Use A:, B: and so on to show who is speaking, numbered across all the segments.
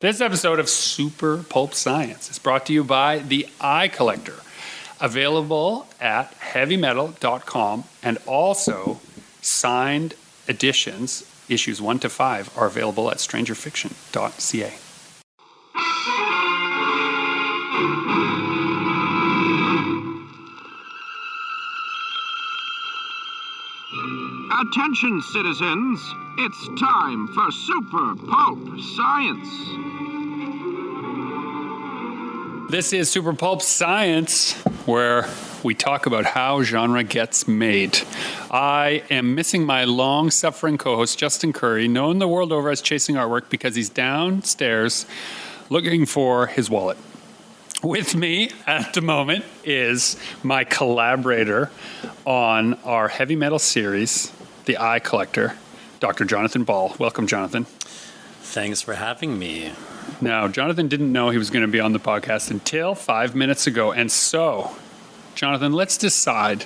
A: This episode of Super Pulp Science is brought to you by The Eye Collector, available at heavymetal.com, and also signed editions, issues 1 to 5, are available at strangerfiction.ca.
B: Attention, citizens. It's time for Super Pulp Science.
A: This is Super Pulp Science, where we talk about how genre gets made. I am missing my long-suffering co-host, Justin Curry, known the world over as Chasing Artwork, because he's downstairs looking for his wallet. With me at the moment is my collaborator on our heavy metal series, The Eye Collector, Dr. Jonathan Ball. Welcome, Jonathan.
C: Thanks for having me.
A: Now, Jonathan didn't know he was going to be on the podcast until 5 minutes ago. And so, Jonathan, let's decide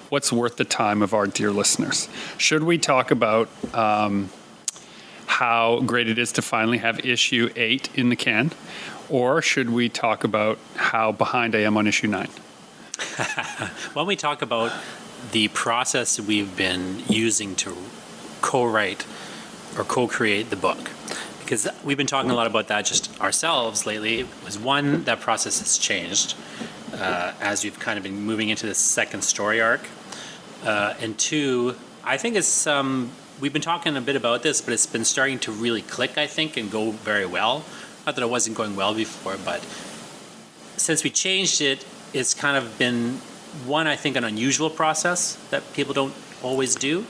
A: what's worth the time of our dear listeners. Should we talk about how great it is to finally have issue 8 in the can? Or should we talk about how behind I am on issue 9?
C: Why don't we talk about the process we've been using to co-write or co-create the book? Because we've been talking a lot about that just ourselves lately. It was one, that process has changed as we've kind of been moving into this second story arc. And two, I think it's we've been talking a bit about this, but it's been starting to really click, I think, and go very well. Not that it wasn't going well before, but since we changed it, it's kind of been, one, I think, an unusual process that people don't always do,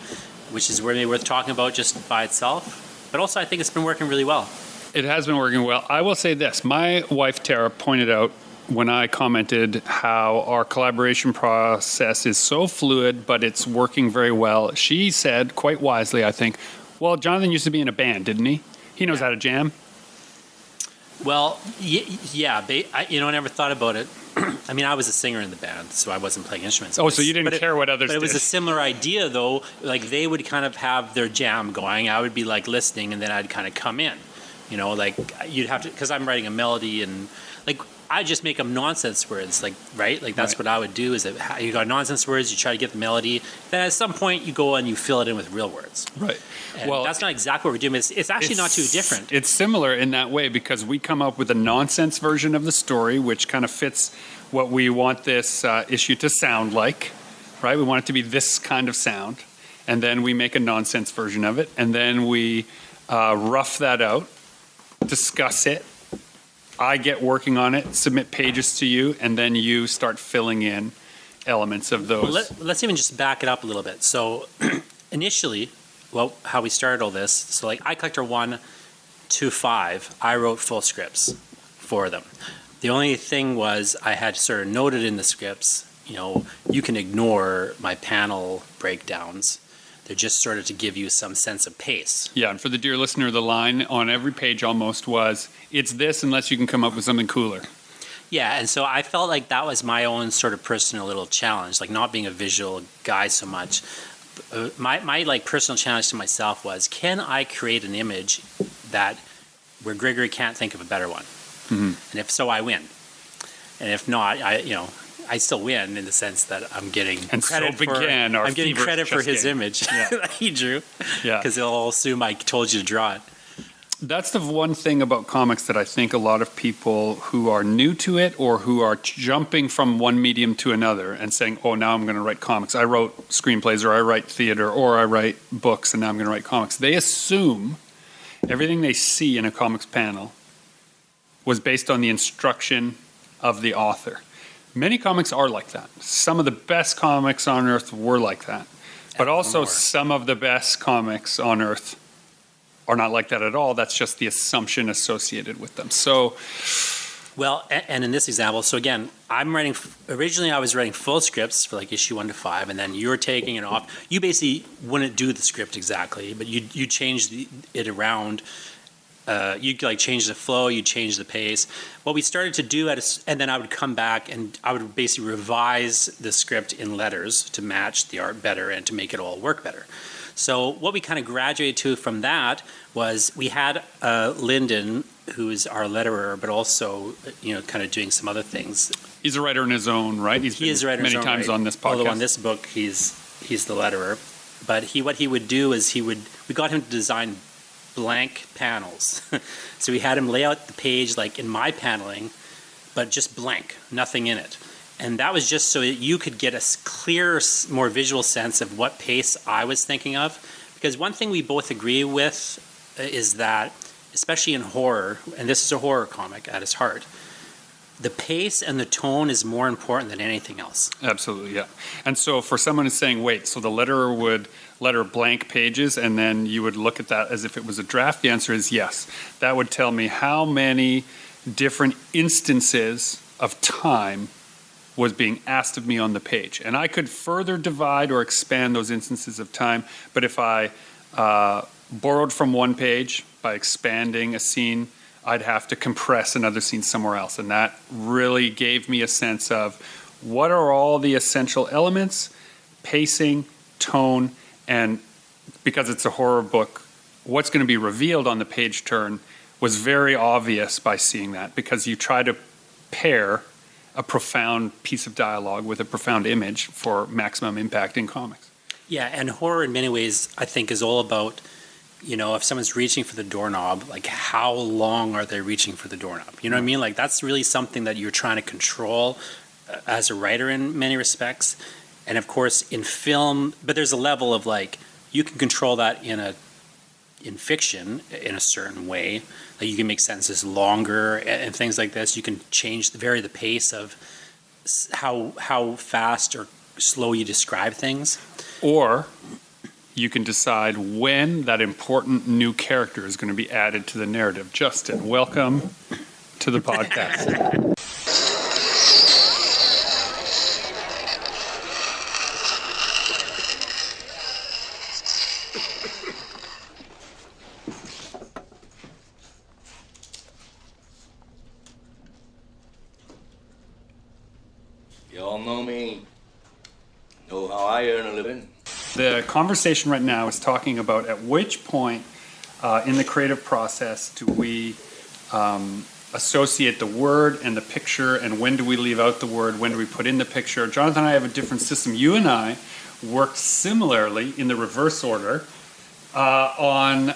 C: which is really worth talking about just by itself. But also, I think it's been working really well.
A: It has been working well. I will say this. My wife, Tara, pointed out when I commented how our collaboration process is so fluid, but it's working very well. She said, quite wisely, I think, well, Jonathan used to be in a band, didn't he? He knows how to jam.
C: Well, yeah. I never thought about it. I mean, I was a singer in the band, so I wasn't playing instruments.
A: Oh, so you didn't care what others did.
C: But it was a similar idea, though. Like, they would kind of have their jam going. I would be, like, listening, and then I'd kind of come in. You know, like, you'd have to, because I'm writing a melody, and, like, I just make up nonsense words, like, right? Like, that's what I would do, is that you got nonsense words, you try to get the melody, then at some point you go and you fill it in with real words.
A: Right.
C: And well, that's not exactly what we're doing. It's actually not too different.
A: It's similar in that way, because we come up with a nonsense version of the story, which kind of fits what we want this issue to sound like, right? We want it to be this kind of sound. And then we make a nonsense version of it. And then we rough that out, discuss it. I get working on it, submit pages to you, and then you start filling in elements of those.
C: Well, let's even just back it up a little bit. So initially, well, how we started all this, so like Eye Collector 1 to 5, I wrote full scripts for them. The only thing was I had sort of noted in the scripts, you can ignore my panel breakdowns. They're just sort of to give you some sense of pace.
A: Yeah, and for the dear listener, the line on every page almost was, it's this unless you can come up with something cooler.
C: Yeah, and so I felt like that was my own sort of personal little challenge, like not being a visual guy so much. My like personal challenge to myself was, can I create an image where Gregory can't think of a better one? Mm-hmm. And if so, I win. And if not, I still win in the sense that I'm getting credit for his image that he drew. Yeah, because they'll all assume I told you to draw it.
A: That's the one thing about comics that I think a lot of people who are new to it or who are jumping from one medium to another and saying, oh, now I'm going to write comics. I wrote screenplays, or I write theater, or I write books, and now I'm going to write comics. They assume everything they see in a comics panel was based on the instruction of the author. Many comics are like that. Some of the best comics on earth were like that. But also some of the best comics on earth are not like that at all. That's just the assumption associated with them. So,
C: well, and in this example, so again, originally I was writing full scripts for like issue 1 to 5, and then you're taking it off. You basically wouldn't do the script exactly, but you changed it around. You'd like change the flow, you'd change the pace. What we started to do and then I would come back and I would basically revise the script in letters to match the art better and to make it all work better. So what we kind of graduated to from that was we had Lyndon, who's our letterer, but also, kind of doing some other things.
A: He's a writer in his own right.
C: He is a writer in his
A: many
C: own
A: times
C: right.
A: on this podcast.
C: Although on this book, he's the letterer. But what he would do is we got him to design blank panels. So we had him lay out the page like in my paneling, but just blank, nothing in it. And that was just so that you could get a clearer, more visual sense of what pace I was thinking of. Because one thing we both agree with is that, especially in horror, and this is a horror comic at its heart, the pace and the tone is more important than anything else.
A: Absolutely, yeah. And so for someone who's saying, wait, so the letterer would letter blank pages and then you would look at that as if it was a draft, the answer is yes. That would tell me how many different instances of time was being asked of me on the page. And I could further divide or expand those instances of time, but if I borrowed from one page by expanding a scene, I'd have to compress another scene somewhere else. And that really gave me a sense of what are all the essential elements, pacing, tone, and because it's a horror book, what's going to be revealed on the page turn was very obvious by seeing that, because you try to pair a profound piece of dialogue with a profound image for maximum impact in comics.
C: Yeah, and horror in many ways, I think, is all about, if someone's reaching for the doorknob, like how long are they reaching for the doorknob? You know what I mean? Like that's really something that you're trying to control as a writer in many respects. And of course in film, but there's a level of like, you can control that in fiction in a certain way. Like you can make sentences longer and things like this. You can vary the pace of how fast or slow you describe things.
A: Or you can decide when that important new character is going to be added to the narrative. Justin, welcome to the podcast.
D: Y'all know me. Know how I earn a living.
A: The conversation right now is talking about at which point in the creative process do we associate the word and the picture, and when do we leave out the word, when do we put in the picture. Jonathan and I have a different system. You and I worked similarly in the reverse order on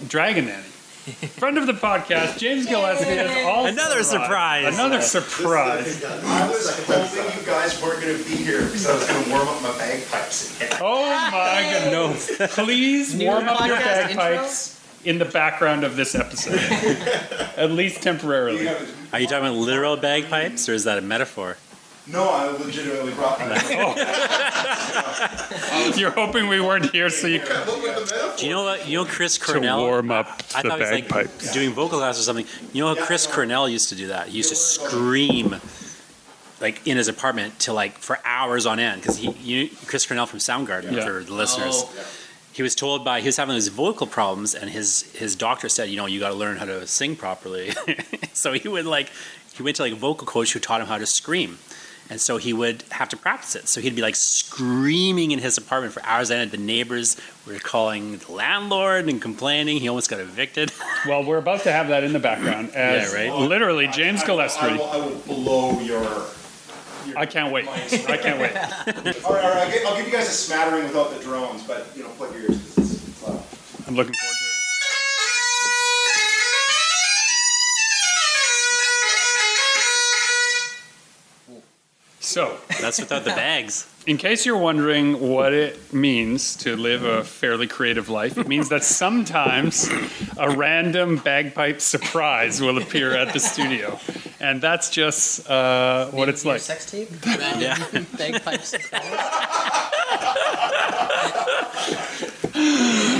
A: Dragon Nanny. Friend of the podcast, James Gillespie has also
C: Another
A: arrived.
C: surprise.
A: Another surprise.
E: I was hoping you guys weren't going to be here because I was going to warm up my bagpipes again.
A: Oh my goodness. No. Please warm up your bagpipes in the background of this episode. At least temporarily.
C: Are you talking about literal bagpipes or is that a metaphor?
E: No, I legitimately brought my
A: You're hoping we weren't here so you could
C: Do you know what? You know Chris
A: to
C: Cornell?
A: warm up
C: I
A: the
C: thought he was
A: bagpipes.
C: like doing vocal class or something. You know how Chris Cornell used to do that? He used to scream like in his apartment till like for hours on end because Chris Cornell from Soundgarden for the listeners. He was he was having these vocal problems and his doctor said, you got to learn how to sing properly. So he went to like a vocal coach who taught him how to scream. And so he would have to practice it. So he'd be like screaming in his apartment for hours on end. The neighbors were calling the landlord and complaining. He almost got evicted.
A: Well, we're about to have that in the background as literally James Gillespie.
E: I will blow your
A: I can't wait. I can't wait.
E: All right, I'll give you guys a smattering without the drones, but plug your ears because it's loud.
A: I'm looking forward to it. So,
C: That's without the bags.
A: in case you're wondering what it means to live a fairly creative life, it means that sometimes a random bagpipe surprise will appear at the studio. And that's just what it's like.
F: Sex tape?
C: Yeah.
F: Bagpipes.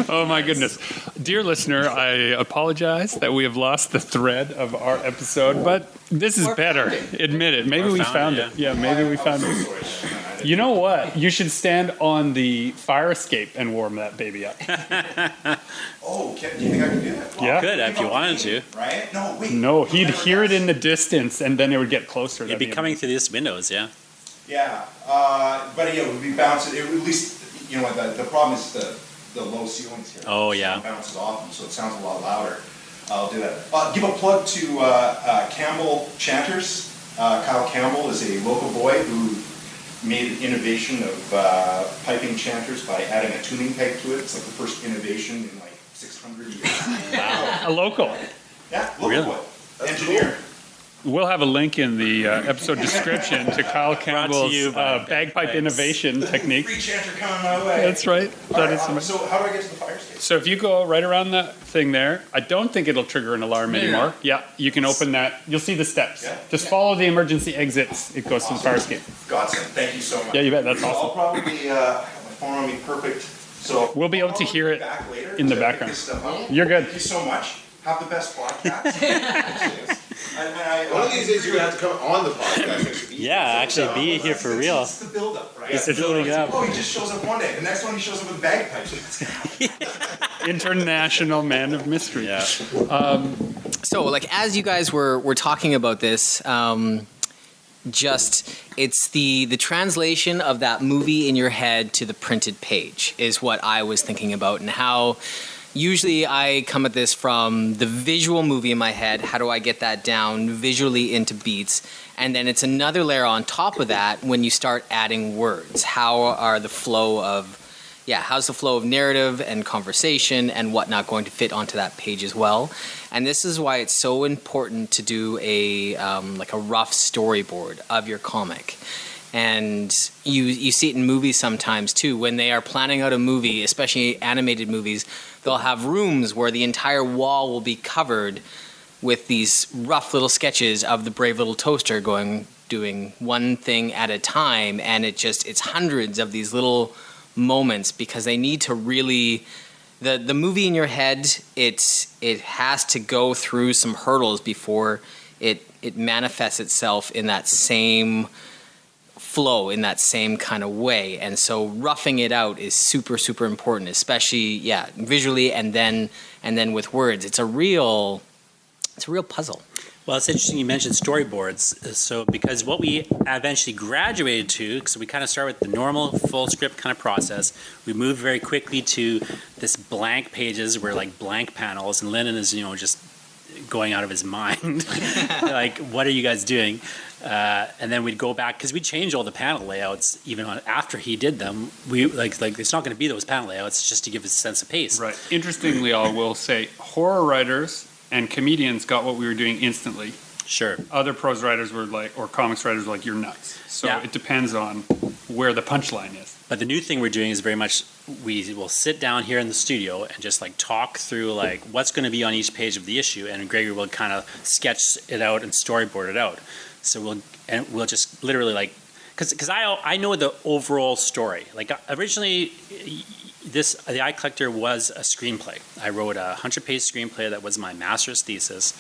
A: Oh my goodness. Dear listener, I apologize that we have lost the thread of our episode, but this is better. Admit it. Maybe we found it. Yeah, maybe we found it. You know what? You should stand on the fire escape and warm that baby up.
E: Oh, do you think I can do that?
A: Yeah?
C: Could if you wanted to.
E: Right? No, wait.
A: No, he'd hear it in the distance and then it would get closer.
C: It'd be coming through these windows, yeah.
E: Yeah, but it would be bouncing. At least, the problem is the low ceilings here.
C: Oh,
E: So
C: yeah.
E: it bounces off them, so it sounds a lot louder. I'll do that. Give a plug to Campbell Chanters. Kyle Campbell is a local boy who made an innovation of piping chanters by adding a tuning peg to it. It's like the first innovation in like 600 years.
A: A local.
E: Yeah, local
C: Really?
E: boy. Engineer.
A: We'll have a link in the episode description to Kyle Campbell's
C: you by
A: bagpipe
C: Bagpipes.
A: innovation technique.
E: Free chanter coming my way.
A: That's right.
E: All
A: That
E: right,
A: is amazing.
E: so how do I get to the fire station?
A: So if you go right around that thing there, I don't think it'll trigger an alarm anymore. Yeah, you can open that. You'll see the steps.
E: Yeah.
A: Just follow the emergency exits. It goes to the fire escape.
E: Godsend. Thank you so much.
A: Yeah, you bet. That's
E: So
A: awesome.
E: I'll probably have my phone on me perfect. So
A: We'll be able to hear it
E: back later
A: in the
E: to
A: background.
E: pick this stuff up.
A: You're good.
E: Thank you so much. Have the best podcast.
F: One of these days you're gonna have to come on the podcast.
C: Yeah, actually be here for real.
E: It's the build-up, right?
C: It's building up.
E: Oh, he just shows up one day. The next one he shows up with bagpipes.
A: International man of mystery.
C: Yeah.
G: So, like, as you guys were talking about this, it's the translation of that movie in your head to the printed page is what I was thinking about, and how usually I come at this from the visual movie in my head. How do I get that down visually into beats? And then it's another layer on top of that when you start adding words. How's the flow of narrative and conversation and whatnot going to fit onto that page as well? And this is why it's so important to do a rough storyboard of your comic. And you see it in movies sometimes too. When they are planning out a movie, especially animated movies, they'll have rooms where the entire wall will be covered with these rough little sketches of the brave little toaster doing one thing at a time, and it's hundreds of these little moments because they need to really the movie in your head it has to go through some hurdles before it manifests itself in that same flow, in that same kind of way. And so roughing it out is super, super important, especially visually and then with words. It's a real puzzle.
C: Well, it's interesting you mentioned storyboards. So because what we eventually graduated to, because we kind of start with the normal full script kind of process, we moved very quickly to this blank pages where like blank panels, and Lennon is, just going out of his mind. Like, what are you guys doing? And then we'd go back, because we changed all the panel layouts even after he did them. We like it's not going to be those panel layouts just to give us a sense of pace.
A: Right. Interestingly, I will say horror writers and comedians got what we were doing instantly.
C: Sure.
A: Other prose writers were like, or comics writers were like, you're nuts. So
C: Yeah.
A: it depends on where the punchline is.
C: But the new thing we're doing is very much we will sit down here in the studio and just like talk through like what's going to be on each page of the issue, and Gregory will kind of sketch it out and storyboard it out. So we'll just literally like because I know the overall story. Like originally, the Eye Collector was a screenplay. I wrote a 100-page screenplay that was my master's thesis.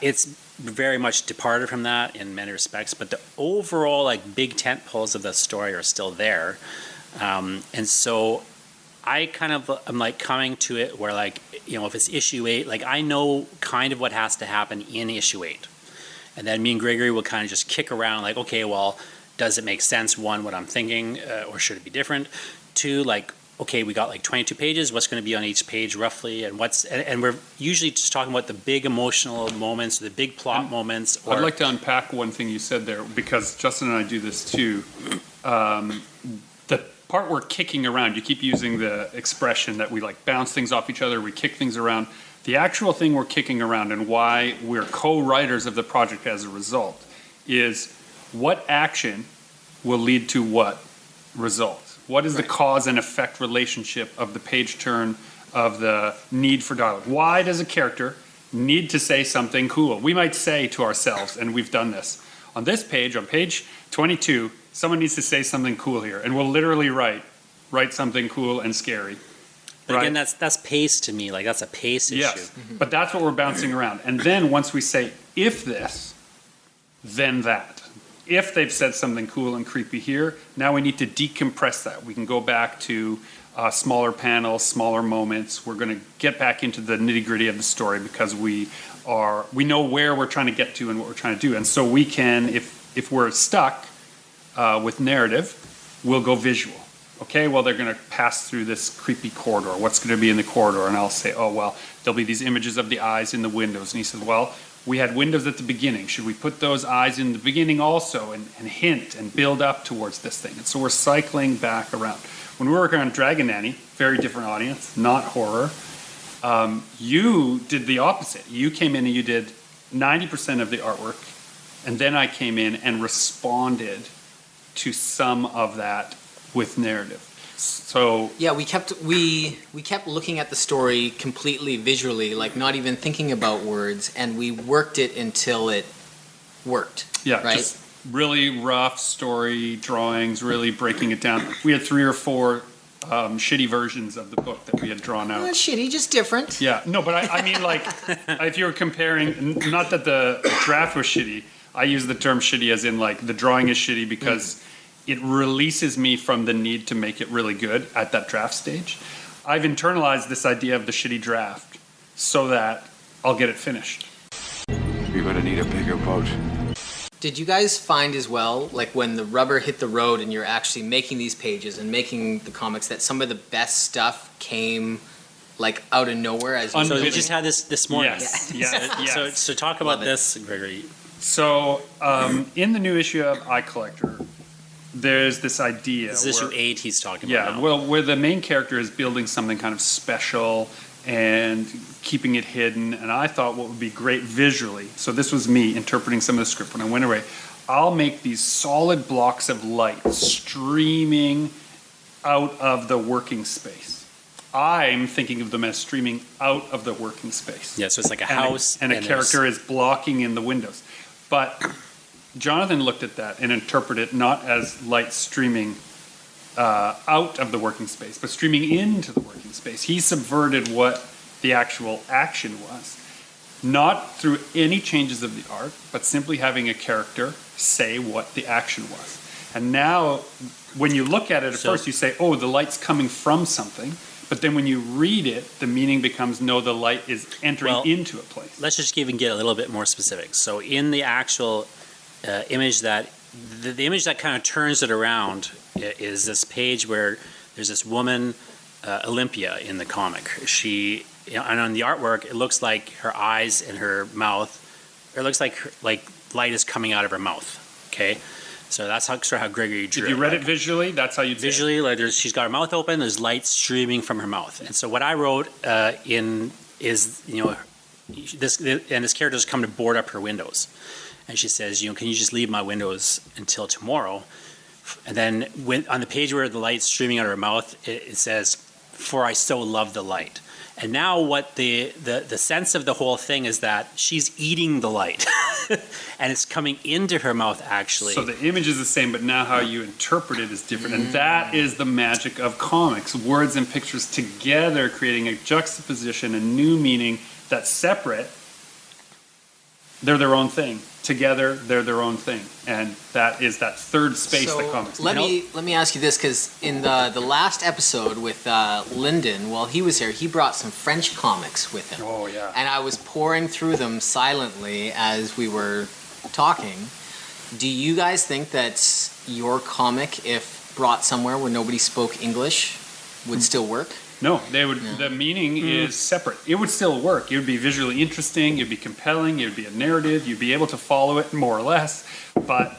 C: It's very much departed from that in many respects, but the overall like big tent poles of the story are still there. And so I kind of am like coming to it where like, if it's issue 8, like I know kind of what has to happen in issue 8. And then me and Gregory will kind of just kick around like, okay, well, does it make sense? One, what I'm thinking, or should it be different? Two, like, okay, we got like 22 pages. What's going to be on each page roughly? And we're usually just talking about the big emotional moments, the big plot moments.
A: I'd like to unpack one thing you said there, because Justin and I do this too. The part we're kicking around, you keep using the expression that we like bounce things off each other, we kick things around. The actual thing we're kicking around and why we're co-writers of the project as a result is what action will lead to what result. What is the cause and effect relationship of the page turn, of the need for dialogue? Why does a character need to say something cool? We might say to ourselves, and we've done this, on this page, on page 22, someone needs to say something cool here, and we'll literally write something cool and scary.
C: But again, that's pace to me. Like that's a pace issue.
A: Yes, but that's what we're bouncing around. And then once we say, if this, then that. If they've said something cool and creepy here, now we need to decompress that. We can go back to smaller panels, smaller moments. We're going to get back into the nitty-gritty of the story because we know where we're trying to get to and what we're trying to do. And so we can, if we're stuck with narrative, we'll go visual. Okay, well, they're going to pass through this creepy corridor. What's going to be in the corridor? And I'll say, oh, well, there'll be these images of the eyes in the windows. And he says, well, we had windows at the beginning. Should we put those eyes in the beginning also and hint and build up towards this thing? And so we're cycling back around. When we were working on Dragon Nanny, very different audience, not horror, you did the opposite. You came in and you did 90% of the artwork, and then I came in and responded to some of that with narrative. So
G: Yeah, we kept looking at the story completely visually, like not even thinking about words, and we worked it until it worked.
A: yeah,
G: right?
A: just really rough story drawings, really breaking it down. We had 3 or 4 shitty versions of the book that we had drawn out.
G: Not shitty, just different.
A: Yeah, no, but I mean, like, if you were comparing, not that the draft was shitty, I use the term shitty as in, like, the drawing is shitty because it releases me from the need to make it really good at that draft stage. I've internalized this idea of the shitty draft so that I'll get it finished.
B: You're gonna need a bigger boat.
G: Did you guys find as well, like when the rubber hit the road and you're actually making these pages and making the comics, that some of the best stuff came like out of nowhere as you
C: So we
A: Unbidden.
C: just had this morning.
A: Yes, yes.
C: So talk about
G: Love it.
C: this, Gregory.
A: So, in the new issue of Eye Collector, there's this idea.
C: This is
A: where-
C: issue 8 he's talking
A: Yeah,
C: about now.
A: well, where the main character is building something kind of special and keeping it hidden. And I thought what would be great visually, so this was me interpreting some of the script when I went away, I'll make these solid blocks of light streaming out of the working space. I'm thinking of them as streaming out of the working space.
C: Yeah, so it's like a
A: And
C: house.
A: and a character is blocking in the windows. But Jonathan looked at that and interpreted it not as light streaming out of the working space, but streaming into the working space. He subverted what the actual action was, not through any changes of the art, but simply having a character say what the action was. And now, when you look at it at
C: So-
A: first, you say, oh, the light's coming from something. But then when you read it, the meaning becomes, no, the light is entering
C: Well,
A: into a place.
C: Let's just even get a little bit more specific. So in the actual image that, the image that kind of turns it around is this page where there's this woman, Olympia, in the comic. She, and on the artwork, it looks like her eyes and her mouth, it looks like light is coming out of her mouth. Okay, so that's sort of how Gregory drew
A: If you
C: it.
A: read
C: Like,
A: it visually, that's how you'd say it.
C: visually, like she's got her mouth open, there's light streaming from her mouth. And so what I wrote is, this character's come to board up her windows. And she says, can you just leave my windows until tomorrow? And then on the page where the light's streaming out of her mouth, it says, for I so love the light. And now what the sense of the whole thing is that she's eating the light. And it's coming into her mouth, actually.
A: So the image is the same, but now how you interpret it is different. And that is the magic of comics. Words and pictures together creating a juxtaposition, a new meaning that's separate. They're their own thing. Together, they're their own thing. And that is that third space that comics
G: let
A: need.
G: me ask you this, because in the last episode with Lyndon, while he was here, he brought some French comics with him.
A: Oh, yeah.
G: And I was pouring through them silently as we were talking. Do you guys think that your comic, if brought somewhere where nobody spoke English, would still work?
A: No, they would. The meaning is separate. It would still work. It would be visually interesting. It'd be compelling. It would be a narrative. You'd be able to follow it more or less. But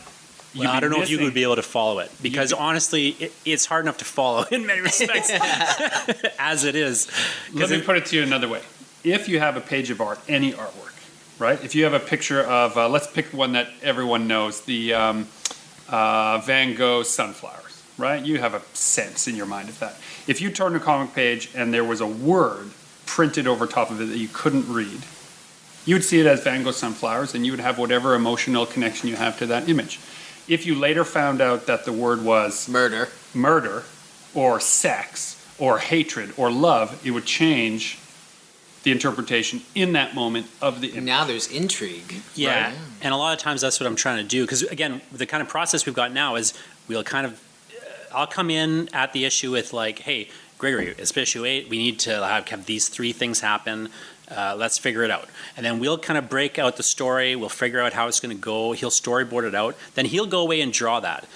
A: you'd
C: Well, I
A: be
C: don't know if you
A: missing-
C: would be able to follow it because honestly, it's hard enough to follow in many respects as it is.
A: Let me put it to you another way. If you have a page of art, any artwork, right? If you have a picture of, let's pick one that everyone knows, the Van Gogh sunflowers, right? You have a sense in your mind of that. If you turn a comic page and there was a word printed over top of it that you couldn't read, you would see it as Van Gogh sunflowers and you would have whatever emotional connection you have to that image. If you later found out that the word was
G: Murder.
A: murder or sex or hatred or love, it would change the interpretation in that moment of the image.
G: Now there's intrigue.
C: Yeah,
A: Right.
C: and a lot of times that's what I'm trying to do because again, the kind of process we've got now is we'll kind of, I'll come in at the issue with like, hey, Gregory, it's issue 8. We need to have these 3 things happen. Let's figure it out. And then we'll kind of break out the story. We'll figure out how it's going to go. He'll storyboard it out. Then he'll go away and draw that.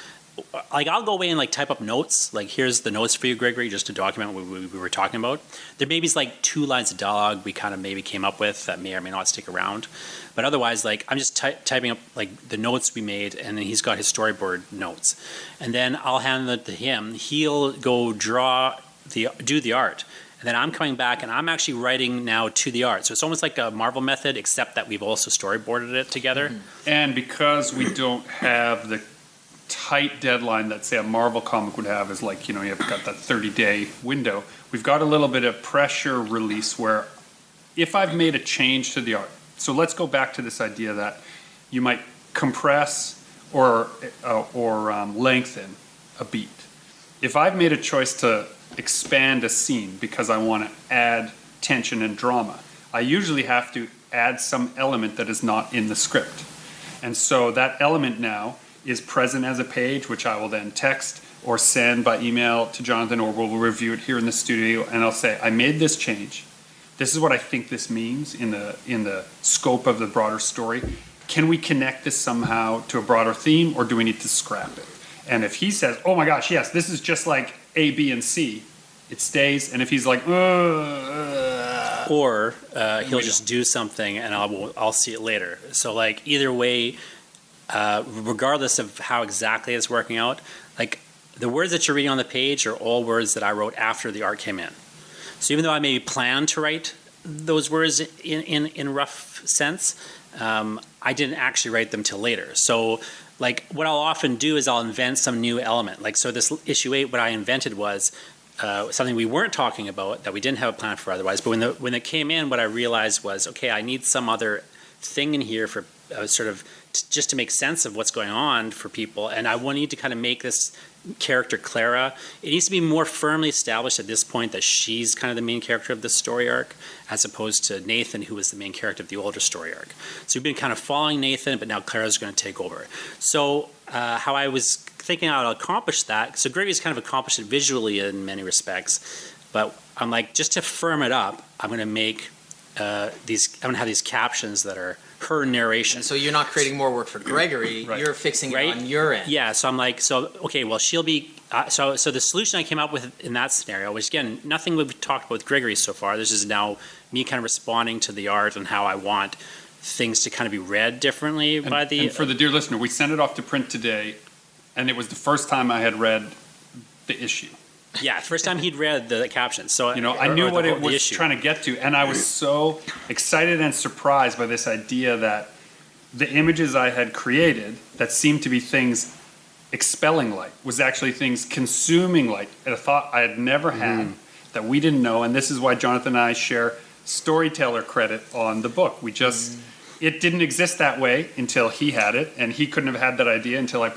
C: like I'll go away and like type up notes. Like here's the notes for you, Gregory, just to document what we were talking about. There maybe is like 2 lines of dialogue we kind of maybe came up with that may or may not stick around. But otherwise, like I'm just typing up like the notes we made, and then he's got his storyboard notes, and then I'll hand it to him. He'll go do the art. And then I'm coming back and I'm actually writing now to the art. So it's almost like a Marvel method, except that we've also storyboarded it together.
A: And because we don't have the tight deadline that, say, a Marvel comic would have, is like, you've got that 30-day window, we've got a little bit of pressure release where if I've made a change to the art, so let's go back to this idea that you might compress or lengthen a beat. If I've made a choice to expand a scene because I want to add tension and drama, I usually have to add some element that is not in the script. And so that element now is present as a page, which I will then text or send by email to Jonathan, or we'll review it here in the studio, and I'll say, I made this change. This is what I think this means in the scope of the broader story. Can we connect this somehow to a broader theme, or do we need to scrap it? And if he says, oh my gosh, yes, this is just like A, B, and C, it stays. And if he's like,
C: or he'll just do something and I'll see it later. So like either way, regardless of how exactly it's working out, like the words that you're reading on the page are all words that I wrote after the art came in. So even though I maybe planned to write those words in rough sense, I didn't actually write them till later. So like what I'll often do is I'll invent some new element. Like, so this issue 8, what I invented was something we weren't talking about that we didn't have a plan for otherwise. But when it came in, what I realized was, okay, I need some other thing in here for sort of just to make sense of what's going on for people. And I need to kind of make this character Clara, it needs to be more firmly established at this point that she's kind of the main character of this story arc, as opposed to Nathan, who was the main character of the older story arc. So we've been kind of following Nathan, but now Clara's going to take over. So how I was thinking I'll accomplish that, so Gregory's kind of accomplished it visually in many respects, but I'm like, just to firm it up, I'm going to make I'm going to have these captions that are her narration.
G: And so you're not creating more work for Gregory,
A: Right.
G: you're fixing
C: Right?
G: it on your end.
C: Yeah, so I'm like, okay, well, she'll be, so the solution I came up with in that scenario, which again, nothing we've talked about with Gregory so far, this is now me kind of responding to the art and how I want things to kind of be read differently by the...
A: And for the dear listener, we sent it off to print today, and it was the first time I had read the issue.
C: Yeah, first time he'd read the captions. So
A: I knew what it was trying to get to, and I was so excited and surprised by this idea that the images I had created that seemed to be things expelling light was actually things consuming light, a thought I had never had that we didn't know. And this is why Jonathan and I share storyteller credit on the book. We just it didn't exist that way until he had it, and he couldn't have had that idea until I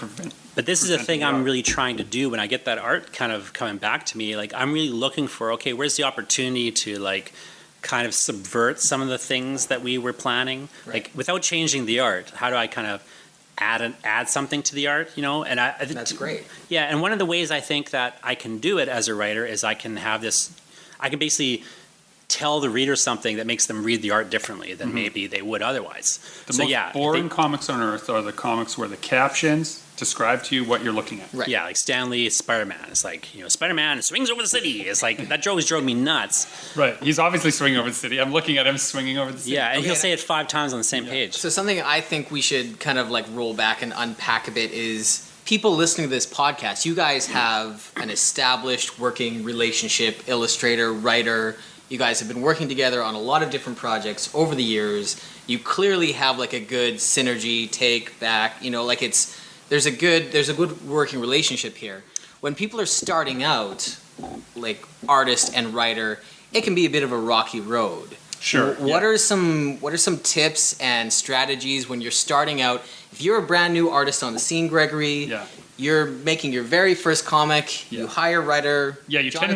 C: But this is the thing I'm really trying to do when I get that art kind of coming back to me. Like, I'm really looking for, okay, where's the opportunity to like kind of subvert some of the things that we were planning, like without changing the art. How do I kind of add something to the art, And
G: That's great.
C: Yeah, and one of the ways I think that I can do it as a writer is I can basically tell the reader something that makes them read the art differently than maybe they would otherwise.
A: The most boring comics on earth are the comics where the captions describe to you what you're looking at.
G: Right.
C: Yeah, like Stan Lee's Spider-Man. It's like, Spider-Man swings over the city. It's like, that always drove me nuts.
A: Right. He's obviously swinging over the city. I'm looking at him swinging over the city.
C: Yeah, and he'll say it 5 times on the same page.
G: So something I think we should kind of like roll back and unpack a bit is people listening to this podcast, you guys have an established working relationship, illustrator, writer. You guys have been working together on a lot of different projects over the years. You clearly have like a good synergy, take back, there's a good working relationship here. When people are starting out, like artist and writer, it can be a bit of a rocky road.
A: Sure.
G: What are some tips and strategies when you're starting out? If you're a brand new artist on the scene, Gregory, you're making your very first comic, you hire a writer.
A: Yeah, you tend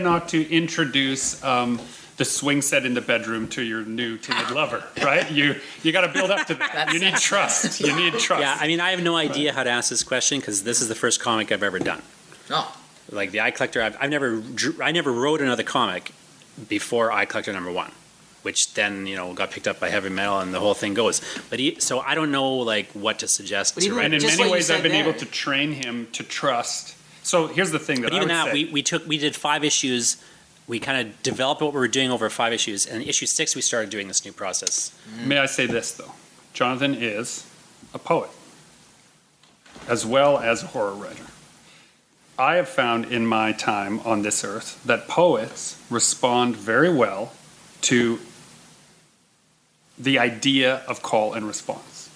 A: not to introduce the swing set in the bedroom to your new timid lover, right? You got to build up to that. You need trust. You need trust.
C: Yeah, I mean, I have no idea how to answer this question because this is the first comic I've ever done.
G: Oh.
C: Like the Eye Collector, I never wrote another comic before Eye Collector #1. which then got picked up by heavy metal and the whole thing goes. But so I don't know like what to suggest
G: But
C: to
G: even-
C: write.
A: And in
G: Just
A: many
G: what you
A: ways, I've
G: said
A: been able
G: there.
A: to train him to trust. So here's the thing that
C: But even
A: I
C: that,
A: would say.
C: we did 5 issues. We kind of developed what we were doing over 5 issues, and issue 6 we started doing this new process.
A: May I say this, though? Jonathan is a poet, as well as a horror writer. I have found in my time on this earth that poets respond very well to the idea of call and response,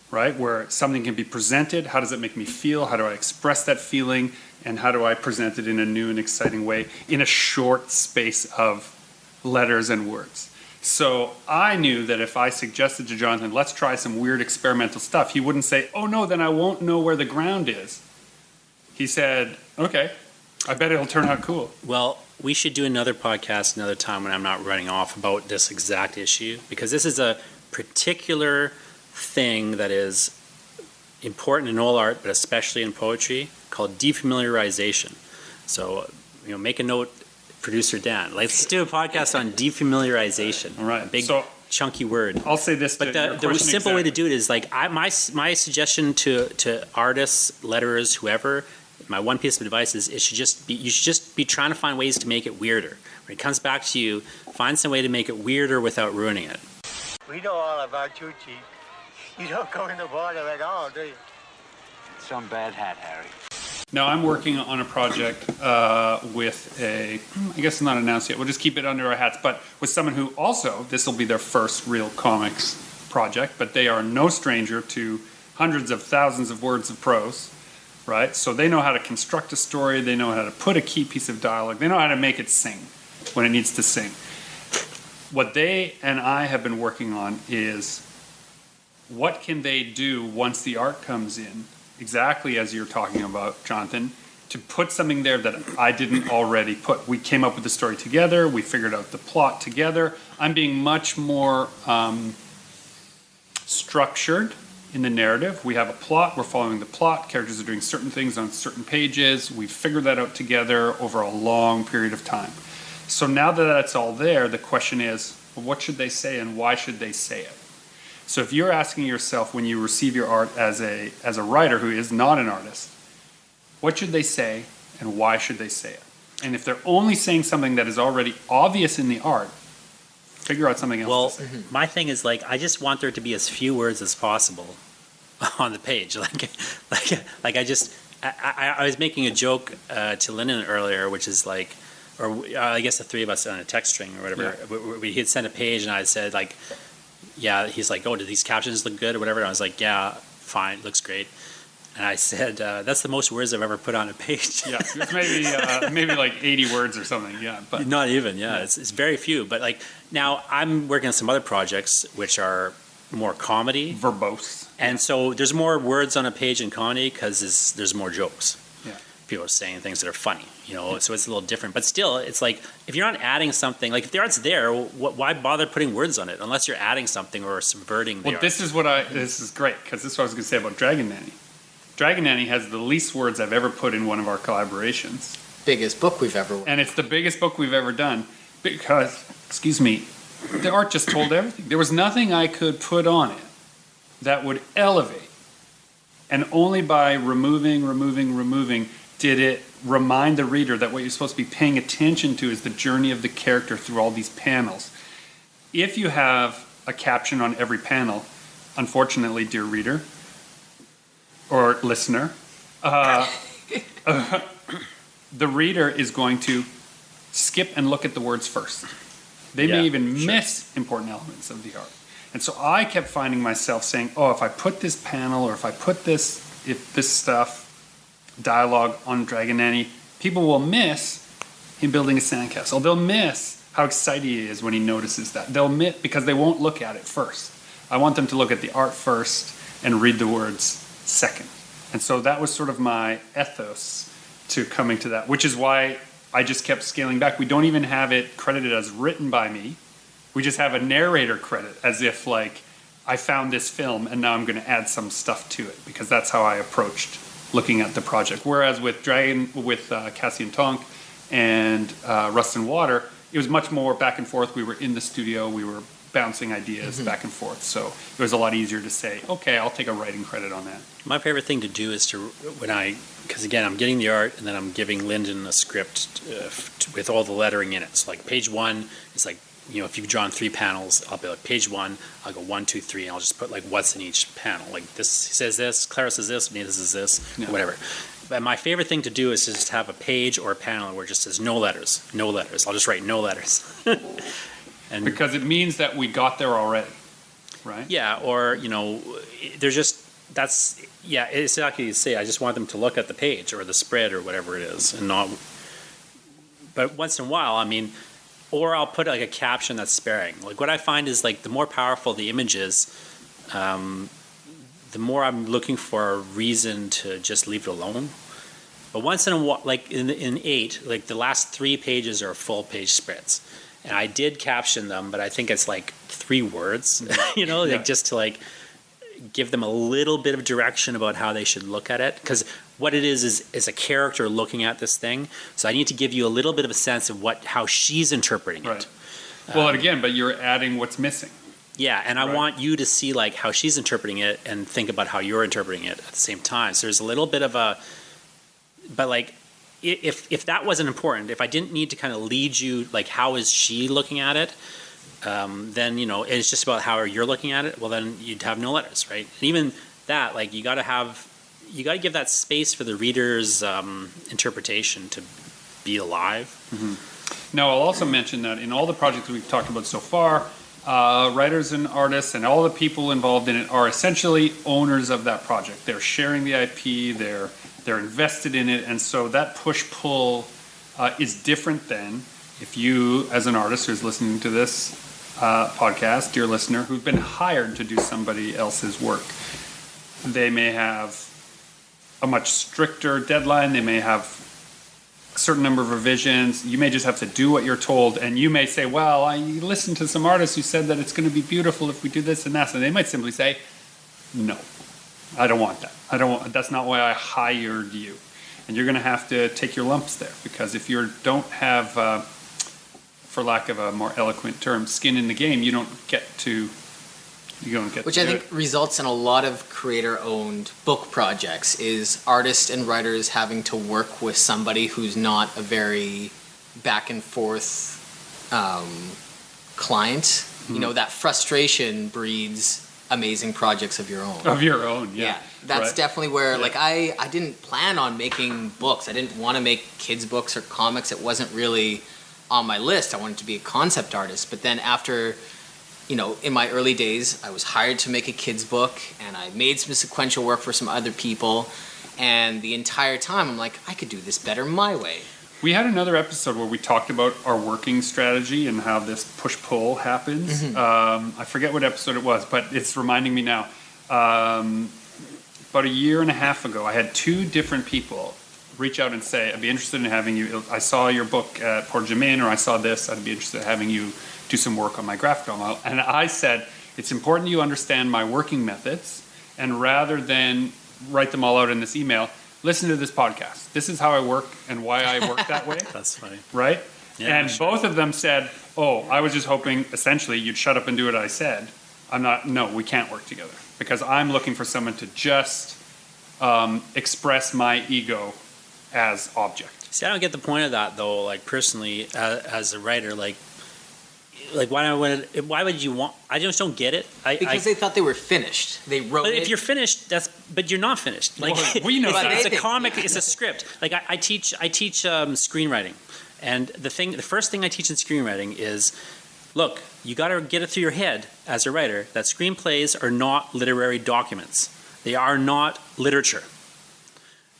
A: right? Where something can be presented, how does it make me feel? How do I express that feeling? And how do I present it in a new and exciting way in a short space of letters and words? So I knew that if I suggested to Jonathan, let's try some weird experimental stuff, he wouldn't say, oh no, then I won't know where the ground is. He said, okay, I bet it'll turn out cool.
C: Well, we should do another podcast another time when I'm not running off about this exact issue, because this is a particular thing that is important in all art, but especially in poetry, called defamiliarization. So, make a note, producer Dan. Let's do a podcast on defamiliarization.
A: All right.
C: A big,
A: So
C: chunky word.
A: I'll say this.
C: But
A: to your
C: the
A: question
C: simple way to
A: exactly.
C: do it is like my suggestion to artists, letterers, whoever. My one piece of advice is you should just be trying to find ways to make it weirder. When it comes back to you, find some way to make it weirder without ruining it.
H: We know all about you, Chief. You don't go in the water at all, do you?
I: Some bad hat, Harry.
A: Now I'm working on a project with I guess it's not announced yet. We'll just keep it under our hats, but with someone who also, this will be their first real comics project, but they are no stranger to hundreds of thousands of words of prose, right? So they know how to construct a story, they know how to put a key piece of dialogue, they know how to make it sing when it needs to sing. What they and I have been working on is what can they do once the art comes in, exactly as you're talking about, Jonathan, to put something there that I didn't already put. We came up with the story together, we figured out the plot together. I'm being much more structured in the narrative. We have a plot, we're following the plot, characters are doing certain things on certain pages, we figured that out together over a long period of time. So now that that's all there, the question is, well, what should they say and why should they say it? So if you're asking yourself when you receive your art as a writer who is not an artist, what should they say and why should they say it? And if they're only saying something that is already obvious in the art, figure out something else
C: Well,
A: to say.
C: my thing is like I just want there to be as few words as possible on the page. Like I was making a joke to Lyndon earlier, which is like, or I guess the three of us on a text string or whatever. He had sent a page and I said like, yeah. He's like, oh, do these captions look good or whatever? And I was like, yeah, fine, looks great. And I said, that's the most words I've ever put on a page.
A: Yeah, it's maybe like 80 words or something. Yeah, but
C: Not even, yeah. It's very few. But like now I'm working on some other projects which are more comedy.
A: verbose.
C: And so there's more words on a page in comedy because there's more jokes.
A: Yeah.
C: People are saying things that are funny, so it's a little different. But still, it's like if you're not adding something, like if the art's there, why bother putting words on it unless you're adding something or subverting the
A: Well,
C: art?
A: this is great because this is what I was going to say about Dragon Nanny. Dragon Nanny has the least words I've ever put in one of our collaborations.
G: Biggest book we've ever.
A: And it's the biggest book we've ever done because, the art just told everything. There was nothing I could put on it that would elevate. And only by removing, did it remind the reader that what you're supposed to be paying attention to is the journey of the character through all these panels. If you have a caption on every panel, unfortunately, dear reader, or listener, the reader is going to skip and look at the words first. They may even miss important elements of the art. And so I kept finding myself saying, oh, if I put this panel or if I put this stuff, dialogue on Dragon Nanny, people will miss him building a sandcastle. They'll miss how excited he is when he notices that. They'll miss because they won't look at it first. I want them to look at the art first and read the words second. And so that was sort of my ethos to coming to that, which is why I just kept scaling back. We don't even have it credited as written by me. We just have a narrator credit as if like I found this film and now I'm going to add some stuff to it because that's how I approached looking at the project. Whereas with Cassian Tonk and Rust and Water, it was much more back and forth. We were in the studio, we were bouncing ideas back and forth. So it was a lot easier to say, okay, I'll take a writing credit on that.
C: My favorite thing to do is because again, I'm getting the art and then I'm giving Lyndon a script with all the lettering in it. So like page 1 is like, if you've drawn 3 panels, I'll be like page 1, I'll go 1, 2, 3, and I'll just put like what's in each panel. Like this says this, Clara says this, Nita says this, whatever. But my favorite thing to do is just have a page or a panel where it just says no letters, no letters. I'll just write no letters. And
A: because it means that we got there already, right?
C: Yeah, or, there's just, it's exactly you say, I just want them to look at the page or the spread or whatever it is and not, but once in a while, or I'll put like a caption that's sparing. Like what I find is like the more powerful the image is, the more I'm looking for a reason to just leave it alone. But once in a while, like in 8, like the last 3 pages are full page spreads. And I did caption them, but I think it's like 3 words, like just to like give them a little bit of direction about how they should look at it. Because what it is a character looking at this thing. So I need to give you a little bit of a sense of how she's interpreting it.
A: Well, and again, but you're adding what's missing.
C: Yeah, and I want you to see like how she's interpreting it and think about how you're interpreting it at the same time. So there's a little bit of but like, if that wasn't important, if I didn't need to kind of lead you, like how is she looking at it, then, it's just about how you're looking at it, well, then you'd have no letters, right? And even that, like you got to give that space for the reader's interpretation to be alive.
A: Mm-hmm. Now, I'll also mention that in all the projects we've talked about so far, writers and artists and all the people involved in it are essentially owners of that project. They're sharing the IP, they're invested in it, and so that push-pull is different than if you, as an artist who's listening to this podcast, dear listener, who've been hired to do somebody else's work. They may have a much stricter deadline, they may have a certain number of revisions, you may just have to do what you're told, and you may say, well, I listened to some artists who said that it's going to be beautiful if we do this and that, and they might simply say, no. I don't want that. That's not why I hired you. And you're going to have to take your lumps there, because if you don't have, for lack of a more eloquent term, skin in the game, you don't get to
G: Which I think results in a lot of creator-owned book projects, is artists and writers having to work with somebody who's not a very back-and-forth client.
A: Mm-hmm.
G: That frustration breeds amazing projects of your own.
A: Yeah.
G: That's
A: right.
G: definitely where, like, I didn't plan on making books. I didn't want to make kids' books or comics. It wasn't really on my list. I wanted to be a concept artist. But then after, in my early days, I was hired to make a kids' book, and I made some sequential work for some other people. And the entire time, I'm like, I could do this better my way.
A: We had another episode where we talked about our working strategy and how this push-pull happens. Mm-hmm. I forget what episode it was, but it's reminding me now. About a year and a half ago, I had 2 different people reach out and say, I'd be interested in having you. I saw your book at Port Germain, or I saw this. I'd be interested in having you do some work on my graphic novel. And I said, it's important you understand my working methods, and rather than write them all out in this email, listen to this podcast. This is how I work and why I work that way.
C: That's funny.
A: Right?
C: Yeah,
A: and
C: sure.
A: Both of them said, I was just hoping, essentially, you'd shut up and do what I said. No, we can't work together. Because I'm looking for someone to just express my ego as object.
C: See, I don't get the point of that, though, like, personally, as a writer, like why would you want? I just don't get it.
G: Because they thought they were finished. They wrote
C: But
G: it.
C: if you're finished, but you're not finished. Like,
A: well, we know that.
C: It's a comic. It's a script. Like I teach screenwriting, and the first thing I teach in screenwriting is, look, you got to get it through your head as a writer that screenplays are not literary documents. They are not literature.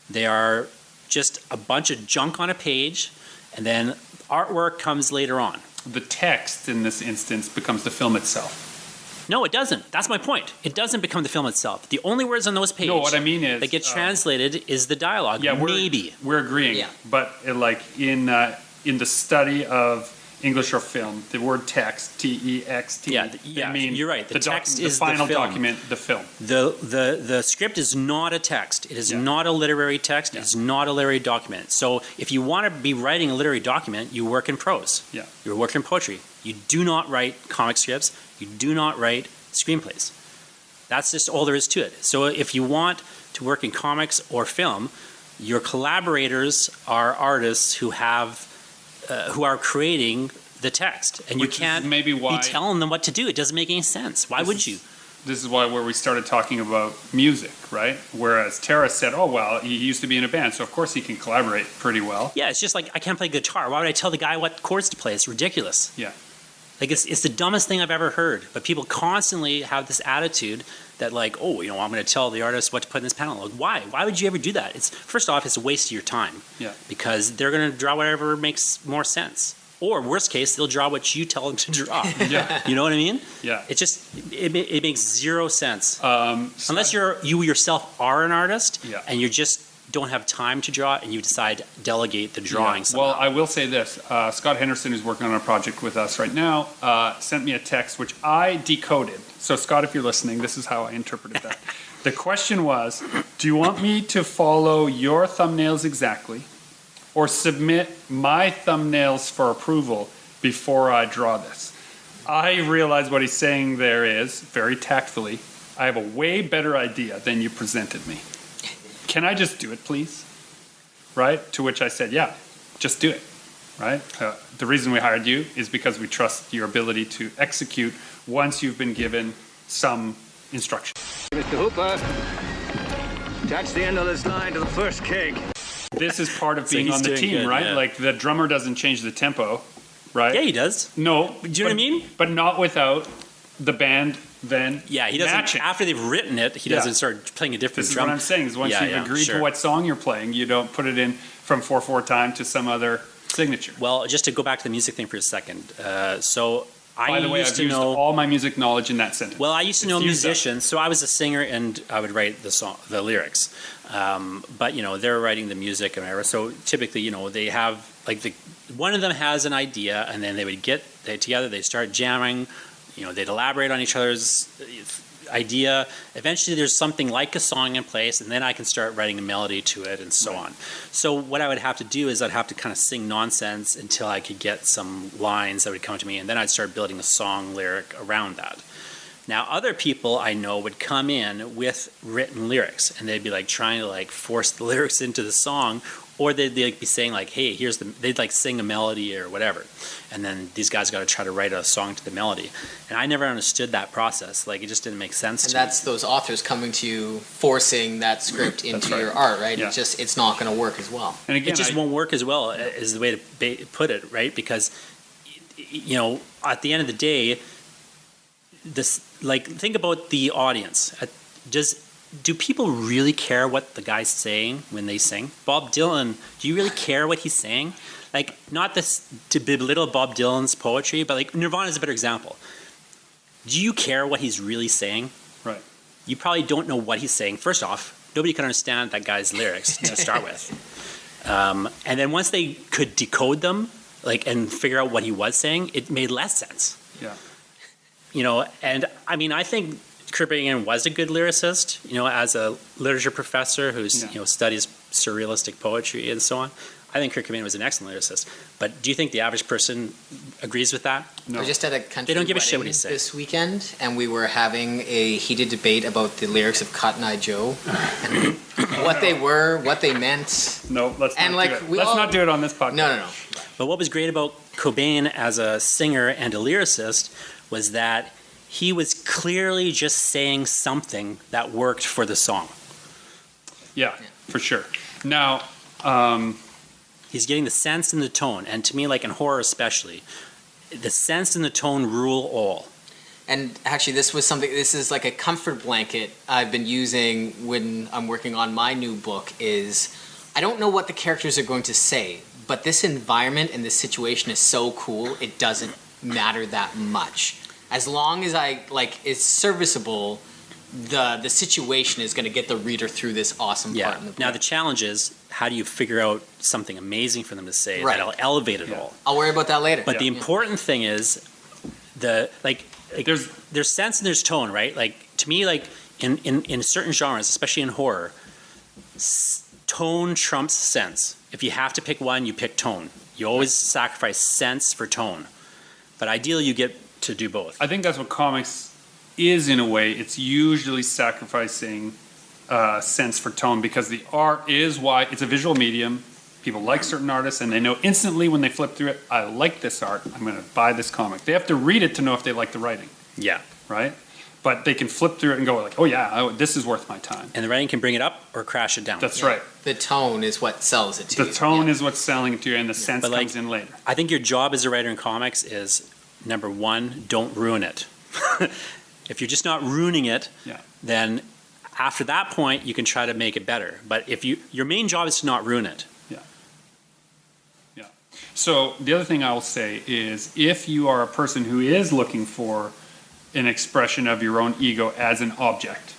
C: They are just a bunch of junk on a page, and then artwork comes later on.
A: The text in this instance becomes the film itself.
C: No, it doesn't. That's my point. It doesn't become the film itself. The only words on those pages
A: No, what I mean is,
C: that get translated is the dialogue.
A: Yeah,
C: maybe.
A: we're agreeing.
G: Yeah.
A: But in the study of English or film, the word text, T-E-X-T.
C: Yeah,
A: I mean,
C: you're right. The text is
A: the final
C: the film.
A: document, the film.
C: The script is not a text. It is not a literary text. It's not a literary document. So if you want to be writing a literary document, you work in prose.
A: Yeah.
C: You work in poetry. You do not write comic strips. You do not write screenplays. That's just all there is to it. So if you want to work in comics or film, your collaborators are artists who have who are creating the text, and
A: Which
C: you
A: is
C: can't
A: maybe why-
C: be telling them what to do. It doesn't make any sense. Why would you?
A: This is why where we started talking about music, right? Whereas Tara said, oh, well, he used to be in a band, so of course he can collaborate pretty well.
C: Yeah, it's just like I can't play guitar. Why would I tell the guy what chords to play? It's ridiculous.
A: Yeah.
C: Like it's the dumbest thing I've ever heard. But people constantly have this attitude that like, oh, I'm going to tell the artist what to put in this panel. Like, why? Why would you ever do that? It's first off, it's a waste of your time.
A: Yeah.
C: Because they're going to draw whatever makes more sense. Or worst case, they'll draw what you tell them to draw.
A: Yeah.
C: You know what I mean?
A: Yeah.
C: It just it makes zero sense. Unless you yourself are an artist and you just don't have time to draw and you decide to delegate the drawing somehow.
A: Well, I will say this. Scott Henderson, who's working on a project with us right now, sent me a text which I decoded. So, Scott, if you're listening, this is how I interpreted that. The question was, do you want me to follow your thumbnails exactly or submit my thumbnails for approval before I draw this? I realize what he's saying there is, very tactfully, I have a way better idea than you presented me. Can I just do it, please? Right? To which I said, yeah, just do it. Right? The reason we hired you is because we trust your ability to execute once you've been given some instruction.
B: Mr. Hooper, attach the end of this line to the first keg.
A: This is part of
C: So
A: being
C: he's
A: on the
C: doing
A: team,
C: good,
A: right?
C: yeah.
A: Like the drummer doesn't change the tempo, right?
C: Yeah, he does.
A: No.
C: Do you know what I mean?
A: But not without the band then
C: Yeah, he doesn't.
A: matching.
C: After they've written it, he doesn't start playing a different
A: This is
C: drum.
A: what I'm saying, is once you've agreed
C: sure.
A: to what song you're playing, you don't put it in from 4/4 time to some other signature.
C: Well, just to go back to the music thing for a second. So
A: By
C: I
A: the way,
C: used
A: I've
C: to
A: used
C: know.
A: all my music knowledge in that sentence.
C: Well, I used to know
A: It's used up.
C: musicians, so I was a singer and I would write the lyrics. But they're writing the music and whatever. So typically, they have one of them has an idea, and then they would get together, they start jamming. They'd elaborate on each other's idea. Eventually, there's something like a song in place, and then I can start writing a melody to it, and so on. So what I would have to do is I'd have to kind of sing nonsense until I could get some lines that would come to me, and then I'd start building a song lyric around that. Now, other people I know would come in with written lyrics, and they'd be trying to force the lyrics into the song, or they'd be saying hey, they'd sing a melody or whatever, and then these guys got to try to write a song to the melody, and I never understood that process. It just didn't make sense to me.
G: And that's those authors coming to you, forcing that script into
A: right.
G: your art, right?
A: Yeah.
G: It's not going to work as well.
A: And again,
C: It just won't work as well, is the way to put it, right? Because at the end of the day, think about the audience. Do people really care what the guy's saying when they sing? Bob Dylan, do you really care what he's saying? Not this to belittle Bob Dylan's poetry, but Nirvana is a better example. Do you care what he's really saying?
A: Right.
C: You probably don't know what he's saying. First off, nobody can understand that guy's lyrics to start with. And then once they could decode them, and figure out what he was saying, it made less sense.
A: Yeah.
C: And I mean, I think Kurt Cobain was a good lyricist, as a literature professor who's, studies surrealistic poetry and so on. I think Kurt Cobain was an excellent lyricist. But do you think the average person agrees with that?
A: No.
G: I was just at a country
C: They don't give a shit what
G: wedding
C: he said.
G: this weekend, and we were having a heated debate about the lyrics of Cotton Eye Joe, and what they were, what they meant.
A: No, let's
G: And,
A: not do it. Let's not do it on this podcast.
G: No.
C: But what was great about Cobain as a singer and a lyricist was that he was clearly just saying something that worked for the song.
A: Yeah, for sure. Now,
C: He's getting the sense and the tone. And to me, in horror especially, the sense and the tone rule all.
G: And actually, this is like a comfort blanket I've been using when I'm working on my new book is, I don't know what the characters are going to say, but this environment and this situation is so cool, it doesn't matter that much. As long as it's serviceable, the situation is going to get the reader through this awesome part in the book.
C: Now the challenge is, how do you figure out something amazing for them to say
G: Right.
C: that'll elevate it all?
G: I'll worry about that later.
C: But the important thing is there's sense and there's tone, right? Like to me, like in certain genres, especially in horror, tone trumps sense. If you have to pick one, you pick tone. You always sacrifice sense for tone. But ideally, you get to do both.
A: I think that's what comics is in a way. It's usually sacrificing sense for tone because the art is why it's a visual medium. People like certain artists and they know instantly when they flip through it, I like this art, I'm going to buy this comic. They have to read it to know if they like the writing,
C: Yeah.
A: right? But they can flip through it and go like, oh yeah, this is worth my time.
C: And the writing can bring it up or crash it down.
A: That's right.
G: The tone is what sells it to you.
A: The tone is what's selling it to you and the sense
C: But, like,
A: comes in later.
C: I think your job as a writer in comics is, number one, don't ruin it. If you're just not ruining it,
A: Yeah.
C: then after that point, you can try to make it better. But if your main job is to not ruin it.
A: So the other thing I will say is if you are a person who is looking for an expression of your own ego as an object,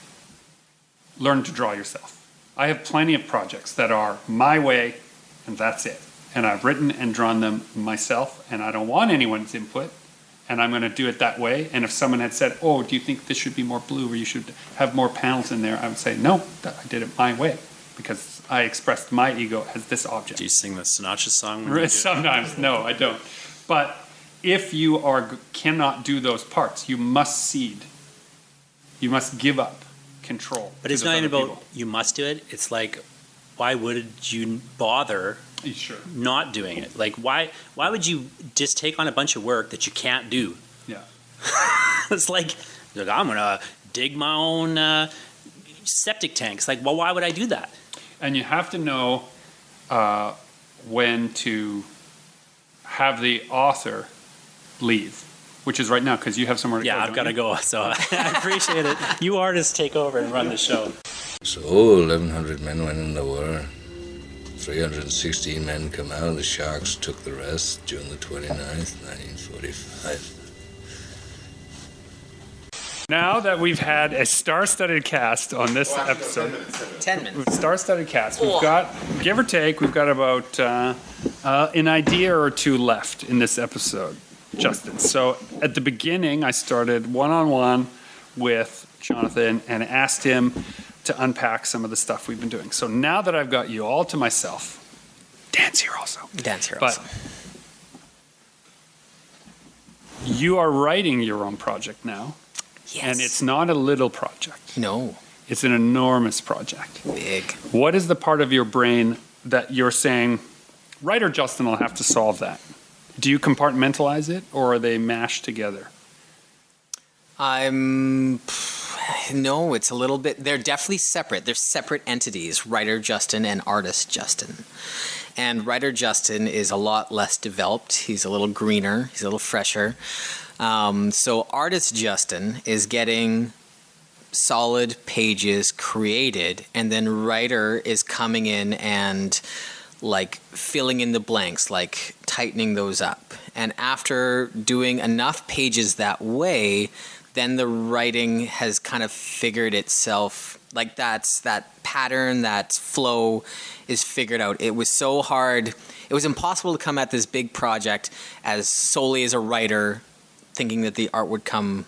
A: learn to draw yourself. I have plenty of projects that are my way and that's it. And I've written and drawn them myself and I don't want anyone's input and I'm going to do it that way. And if someone had said, oh, do you think this should be more blue or you should have more panels in there? I would say, no, I did it my way because I expressed my ego as this object.
C: Do you sing the Sinatra song? When you do it?
A: Sometimes, no, I don't. But if you cannot do those parts, you must cede. You must give up control.
C: But it's not even about you must do it. It's like, why would you bother not doing it? Like, why would you just take on a bunch of work that you can't do?
A: Yeah.
C: It's like I'm going to dig my own septic tanks. Like, well, why would I do that?
A: And you have to know when to have the author leave, which is right now because you have somewhere to go.
C: Yeah, I've got to go. So I appreciate it. You artists take over and run the show.
D: So 1,100 men went in the war. 316 men come out. The Sharks took the rest June the 29th, 1945.
A: Now that we've had a star-studded cast on this episode,
G: 10 minutes.
A: Star-studded cast. We've got, give or take, we've got about an idea or two left in this episode, Justin. So at the beginning, I started one-on-one with Jonathan and asked him to unpack some of the stuff we've been doing. So now that I've got you all to myself, Dan's here also.
G: Dan's here
A: But
G: also.
A: you are writing your own project now.
G: Yes.
A: And it's not a little project.
G: No.
A: It's an enormous project.
G: Big.
A: What is the part of your brain that you're saying, writer Justin will have to solve that? Do you compartmentalize it or are they mashed together?
G: No, it's a little bit, they're definitely separate. They're separate entities, writer Justin and artist Justin. And writer Justin is a lot less developed. He's a little greener. He's a little fresher. So artist Justin is getting solid pages created, and then writer is coming in and like filling in the blanks, like tightening those up. And after doing enough pages that way, then the writing has kind of figured itself, like that pattern, that flow is figured out. It was so hard. It was impossible to come at this big project as solely as a writer, thinking that the art would come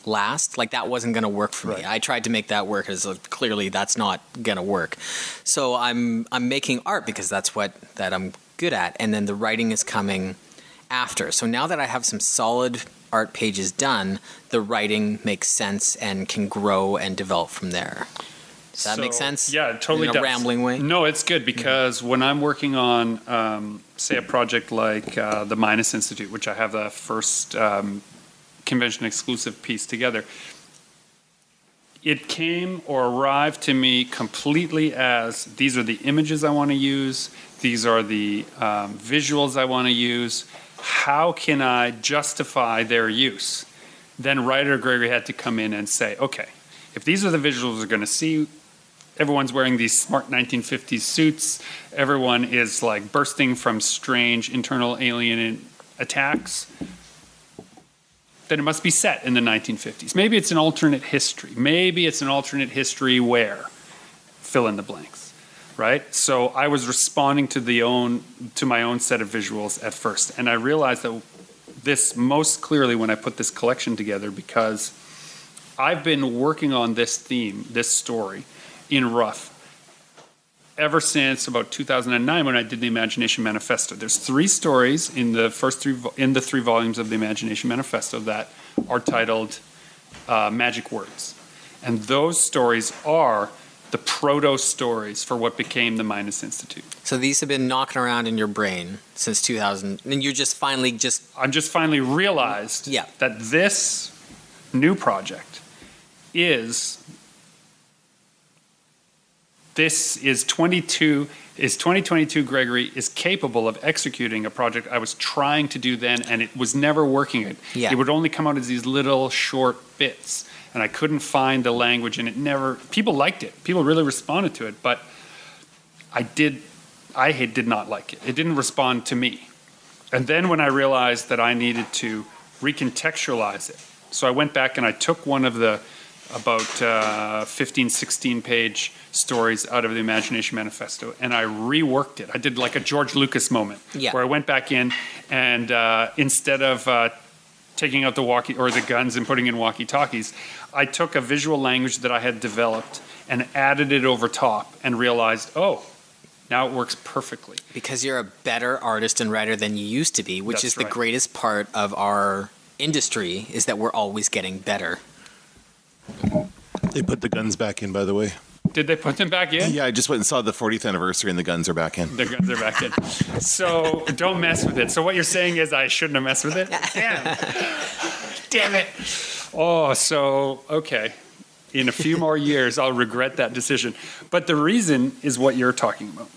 G: last. Like that wasn't going to work for me. I tried to make that work as clearly that's not going to work. So I'm making art because that's that I'm good at. And then the writing is coming after. So now that I have some solid art pages done, the writing makes sense and can grow and develop from there. Does that make sense?
A: Yeah, it totally
G: in
A: does.
G: a rambling way?
A: No, it's good because when I'm working on, say, a project like the Minus Institute, which I have the first convention exclusive piece together, it came or arrived to me completely as these are the images I want to use, these are the visuals I want to use. How can I justify their use? Then writer Gregory had to come in and say, okay, if these are the visuals we're going to see, everyone's wearing these smart 1950s suits, everyone is like bursting from strange internal alien attacks, then it must be set in the 1950s. Maybe it's an alternate history. Maybe it's an alternate history where, fill in the blanks. right? So I was responding to my own set of visuals at first, and I realized that this most clearly when I put this collection together, because I've been working on this theme, this story, in rough ever since about 2009 when I did the Imagination Manifesto. There's 3 stories in the three volumes of the Imagination Manifesto that are titled Magic Words, and those stories are the proto stories for what became the Midas Institute.
G: So these have been knocking around in your brain since 2000, and you just finally
A: I'm just finally realized that this new project is 2022 Gregory is capable of executing a project I was trying to do then, and it was never working. It would only come out as these little short bits, and I couldn't find the language, and people liked it. People really responded to it, but I did not like it. It didn't respond to me. And then when I realized that I needed to recontextualize it, so I went back and I took one of the about 15, 16 page stories out of the Imagination Manifesto, and I reworked it. I did like a George Lucas moment where I went back in and instead of taking out the guns and putting in walkie-talkies, I took a visual language that I had developed and added it over top and realized, now it works perfectly.
G: Because you're a better artist and writer than you used to be, which is the greatest part of our industry, is that we're always getting better.
J: They put the guns back in, by the way.
A: Did they put them back in?
J: Yeah, I just went and saw the 40th anniversary and the guns are back in.
A: The guns are back in. So don't mess with it. So what you're saying is I shouldn't have messed with it? Damn it. Okay. In a few more years, I'll regret that decision. But the reason is what you're talking about.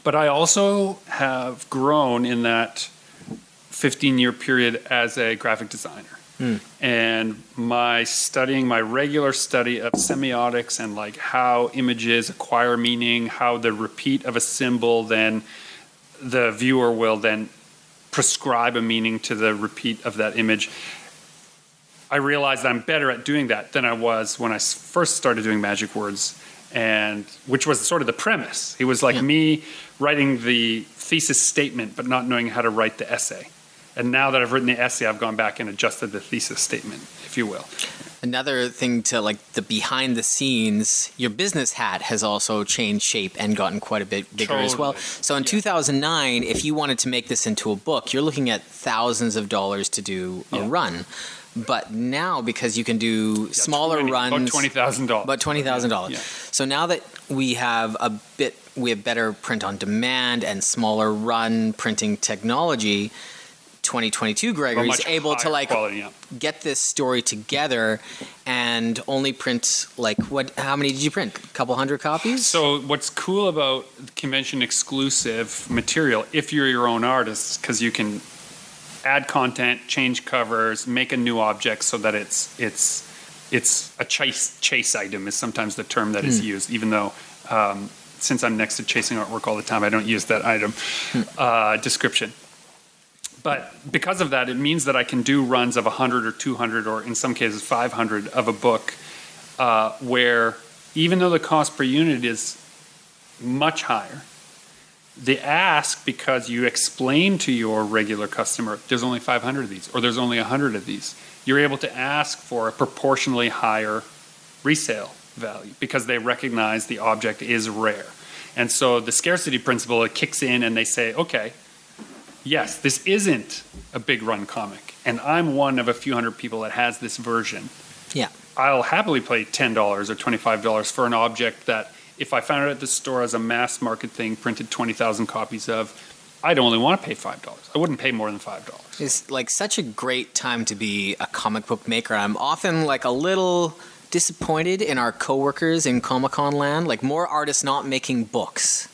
A: But I also have grown in that 15-year period as a graphic designer. And my regular study of semiotics and like how images acquire meaning, how the repeat of a symbol, then the viewer will then prescribe a meaning to the repeat of that image. I realized I'm better at doing that than I was when I first started doing Magic Words, and which was sort of the premise. It was like me writing the thesis statement, but not knowing how to write the essay. And now that I've written the essay, I've gone back and adjusted the thesis statement, if you will.
G: Another thing to like the behind the scenes, your business hat has also changed shape and gotten quite a bit bigger as well. So in 2009, if you wanted to make this into a book, you're looking at thousands of dollars to do a run. But now, because you can do smaller runs,
A: about $20,000.
G: About $20,000.
A: Yeah.
G: So now that we have better print on demand and smaller run printing technology, 2022 Gregory is able to get this story together and only print how many did you print? A couple hundred copies?
A: So what's cool about convention exclusive material, if you're your own artist, because you can add content, change covers, make a new object so that it's a chase item is sometimes the term that is used, even though since I'm next to chasing artwork all the time, I don't use that item description. But because of that, it means that I can do runs of 100 or 200 or in some cases 500 of a book where even though the cost per unit is much higher, the ask, because you explain to your regular customer, there's only 500 of these or there's only 100 of these, you're able to ask for a proportionally higher resale value because they recognize the object is rare. And so the scarcity principle, it kicks in and they say, okay, yes, this isn't a big run comic, and I'm one of a few hundred people that has this version.
G: Yeah.
A: I'll happily pay $10 or $25 for an object that if I found it at the store as a mass market thing, printed 20,000 copies of, I'd only want to pay $5. I wouldn't pay more than $5.
G: It's like such a great time to be a comic book maker. I'm often like a little disappointed in our coworkers in Comic-Con land, like more artists not making books.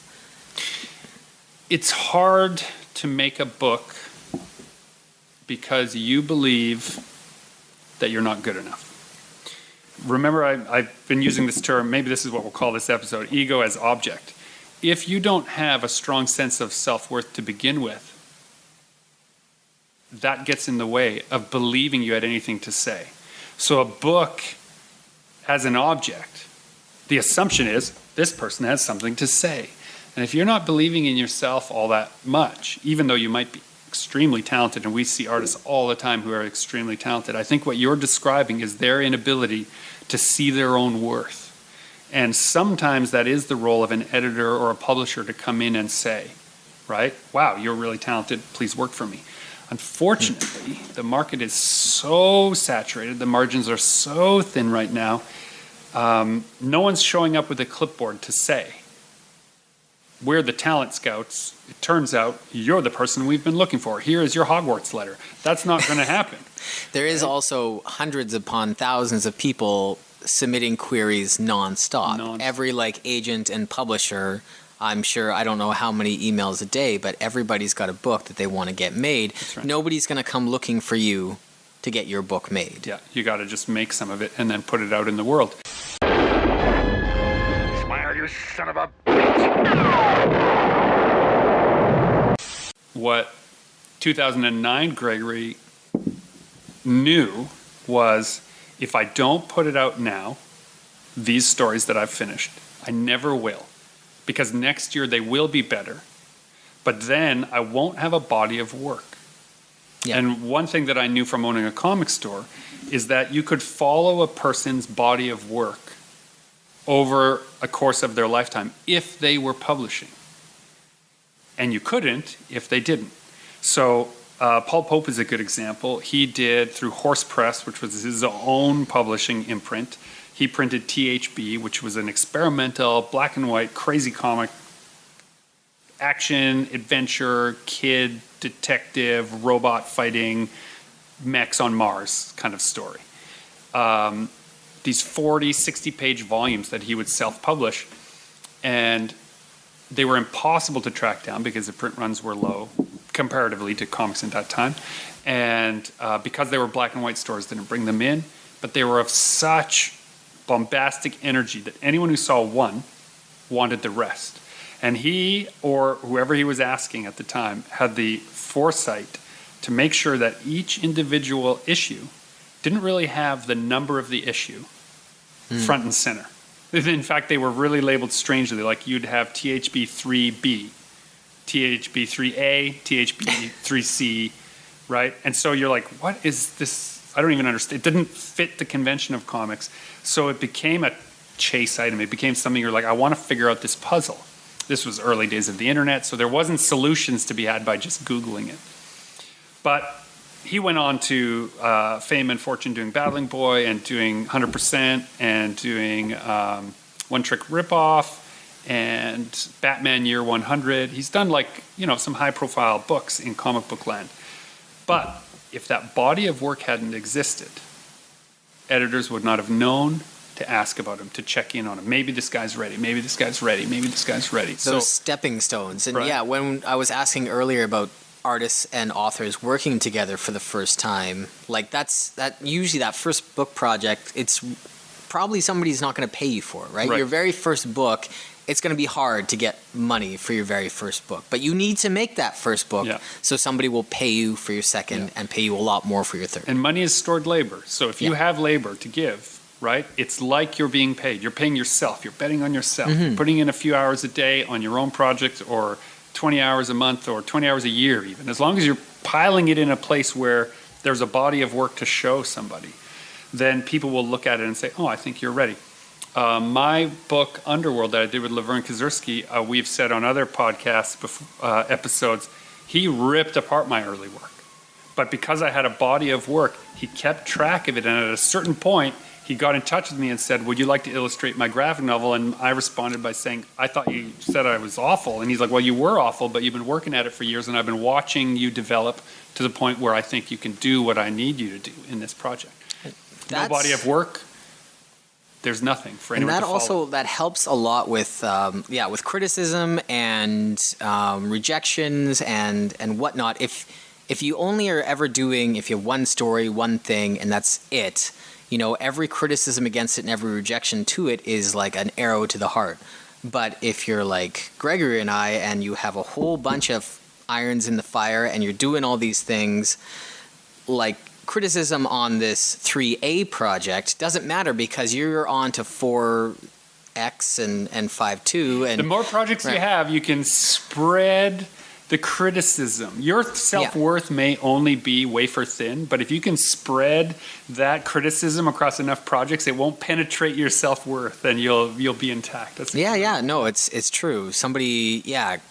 A: It's hard to make a book because you believe that you're not good enough. Remember, I've been using this term, maybe this is what we'll call this episode, ego as object. If you don't have a strong sense of self-worth to begin with, that gets in the way of believing you had anything to say. So a book as an object, the assumption is this person has something to say. And if you're not believing in yourself all that much, even though you might be extremely talented, and we see artists all the time who are extremely talented, I think what you're describing is their inability to see their own worth. And sometimes that is the role of an editor or a publisher to come in and say, right, wow, you're really talented, please work for me. Unfortunately, the market is so saturated, the margins are so thin right now, no one's showing up with a clipboard to say, we're the talent scouts. It turns out you're the person we've been looking for. Here is your Hogwarts letter. That's not going to happen.
G: There is also hundreds upon thousands of people submitting queries nonstop. Every agent and publisher, I'm sure, I don't know how many emails a day, but everybody's got a book that they want to get made.
A: Right.
G: Nobody's going to come looking for you to get your book made.
A: Yeah, you got to just make some of it and then put it out in the world.
B: Smile, you son of a bitch!
A: What 2009 Gregory knew was, if I don't put it out now, these stories that I've finished, I never will. Because next year they will be better. But then I won't have a body of work. Yeah. And one thing that I knew from owning a comic store is that you could follow a person's body of work over a course of their lifetime if they were publishing. And you couldn't if they didn't. So Paul Pope is a good example. He did, through Horse Press, which was his own publishing imprint, he printed THB, which was an experimental, black and white, crazy comic, action, adventure, kid, detective, robot fighting, mechs on Mars kind of story. These 40, 60-page volumes that he would self-publish, and they were impossible to track down because the print runs were low comparatively to comics at that time. And because they were black and white, stores didn't bring them in, but they were of such bombastic energy that anyone who saw one wanted the rest. And he, or whoever he was asking at the time, had the foresight to make sure that each individual issue didn't really have the number of the issue front and center. In fact, they were really labeled strangely, like you'd have THB 3B, THB 3A, THB 3C, right? And so you're like, what is this? I don't even understand. It didn't fit the convention of comics. So it became a chase item. It became something you're like, I want to figure out this puzzle. This was early days of the internet, so there wasn't solutions to be had by just Googling it. But he went on to fame and fortune doing Battling Boy and doing 100% and doing One Trick Ripoff and Batman Year 100. He's done some high profile books in comic book land. But if that body of work hadn't existed, editors would not have known to ask about him, to check in on him. Maybe this guy's ready. Maybe this guy's ready. Maybe this guy's ready.
G: Those stepping stones. And
A: right.
G: Yeah, when I was asking earlier about artists and authors working together for the first time, usually that first book project, it's probably somebody's not going to pay you for, right? Your very first book, it's going to be hard to get money for your very first book. But you need to make that first book so somebody will pay you for your second and pay you a lot more for your third.
A: And money is stored labor. So if you have labor to give, right, it's like you're being paid. You're paying yourself. You're betting on yourself. You're putting in a few hours a day on your own project, or 20 hours a month, or 20 hours a year even. As long as you're piling it in a place where there's a body of work to show somebody, then people will look at it and say, oh, I think you're ready. My book, Underworld, that I did with Laverne Kaczynski, we've said on other podcasts episodes, he ripped apart my early work. But because I had a body of work, he kept track of it. And at a certain point, he got in touch with me and said, would you like to illustrate my graphic novel? And I responded by saying, I thought you said I was awful. And he's like, well, you were awful, but you've been working at it for years, and I've been watching you develop to the point where I think you can do what I need you to do in this project. No body of work, there's nothing for anyone to follow.
G: And that also, that helps a lot with with criticism and rejections and whatnot. If you only are ever doing, if you have one story, one thing, and that's it, every criticism against it and every rejection to it is like an arrow to the heart. But if you're like Gregory and I, and you have a whole bunch of irons in the fire, and you're doing all these things, like criticism on this 3A project doesn't matter because you're on to 4 5X and 5.2. And
A: The more projects you
G: Right.
A: have, you can spread the criticism. Your self-worth may only be wafer thin, but if you can spread that criticism across enough projects, it won't penetrate your self-worth, and you'll be intact. That's
G: no, it's true. Somebody,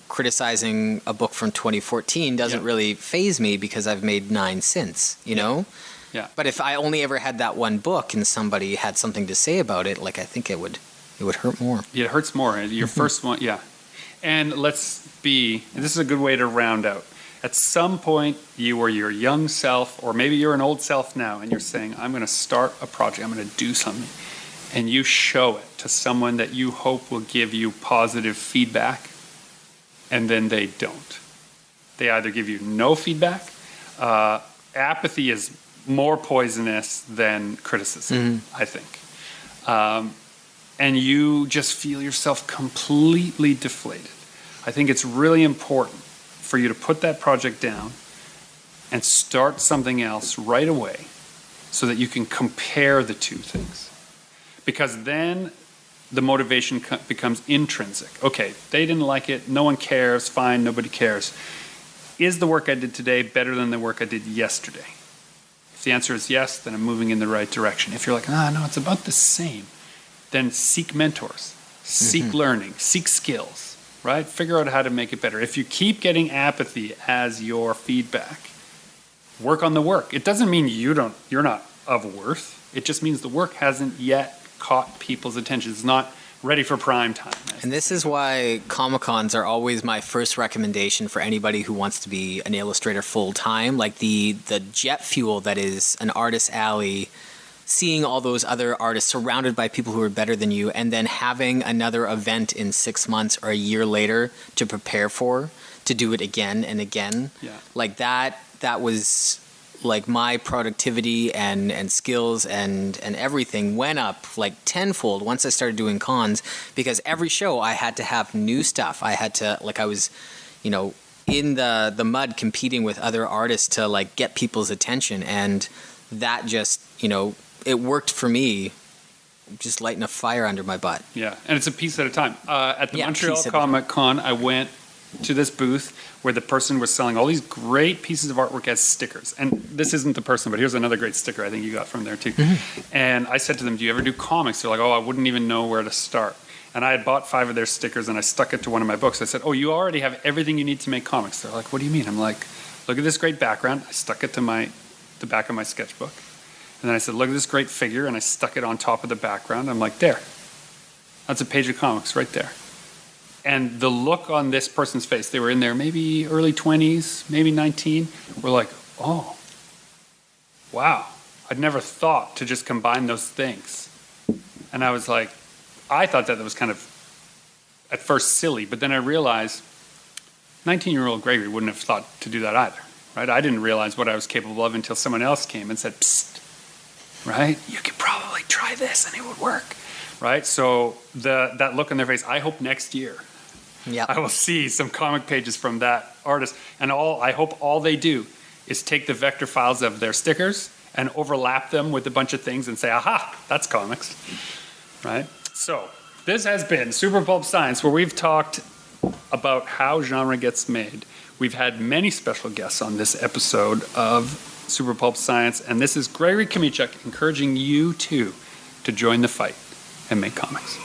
G: criticizing a book from 2014 doesn't really faze me because I've made 9 since, you know?
A: Yeah.
G: But if I only ever had that one book and somebody had something to say about it, like I think it would hurt more.
A: It hurts more. Your first one, And this is a good way to round out. At some point, you were your young self, or maybe you're an old self now, and you're saying, I'm going to start a project, I'm going to do something. And you show it to someone that you hope will give you positive feedback, and then they don't. They either give you no feedback. Apathy is more poisonous than criticism, I think. And you just feel yourself completely deflated. I think it's really important for you to put that project down and start something else right away so that you can compare the two things. Because then the motivation becomes intrinsic. Okay, they didn't like it, no one cares, fine, nobody cares. Is the work I did today better than the work I did yesterday? If the answer is yes, then I'm moving in the right direction. If you're like, no, it's about the same, then seek mentors, seek learning, seek skills, right? Figure out how to make it better. If you keep getting apathy as your feedback, work on the work. It doesn't mean you're not of worth. It just means the work hasn't yet caught people's attention. It's not ready for prime time.
G: And this is why Comic-Cons are always my first recommendation for anybody who wants to be an illustrator full time. Like the jet fuel that is an artist alley, seeing all those other artists surrounded by people who are better than you, and then having another event in 6 months or a year later to prepare for, to do it again and again. Like that was like my productivity and skills and everything went up like tenfold once I started doing cons, because every show I had to have new stuff. I had to, like, I was, in the mud competing with other artists to like get people's attention, and that just, it worked for me, just lighting a fire under my butt.
A: Yeah, and it's a piece at a time. At the Montreal Comic Con, I went to this booth where the person was selling all these great pieces of artwork as stickers. And this isn't the person, but here's another great sticker I think you got from there too. And I said to them, do you ever do comics? They're like, I wouldn't even know where to start. And I had bought 5 of their stickers and I stuck it to one of my books. I said, you already have everything you need to make comics. They're like, what do you mean? I'm like, look at this great background. I stuck it to the back of my sketchbook. And then I said, look at this great figure, and I stuck it on top of the background. I'm like, there. That's a page of comics right there. And the look on this person's face, they were in their maybe early 20s, maybe 19, were like, oh, wow. I'd never thought to just combine those things. And I was like, I thought that was kind of, at first, silly. But then I realized 19-year-old Gregory wouldn't have thought to do that either, right? I didn't realize what I was capable of until someone else came and said, psst. Right? You could probably try this and it would work. Right? So that look on their face, I hope next year I will see some comic pages from that artist. And I hope all they do is take the vector files of their stickers and overlap them with a bunch of things and say, aha, that's comics. Right? So this has been Super Pulp Science, where we've talked about how genre gets made. We've had many special guests on this episode of Super Pulp Science, and this is Gregory Kamichuk encouraging you too to join the fight and make comics.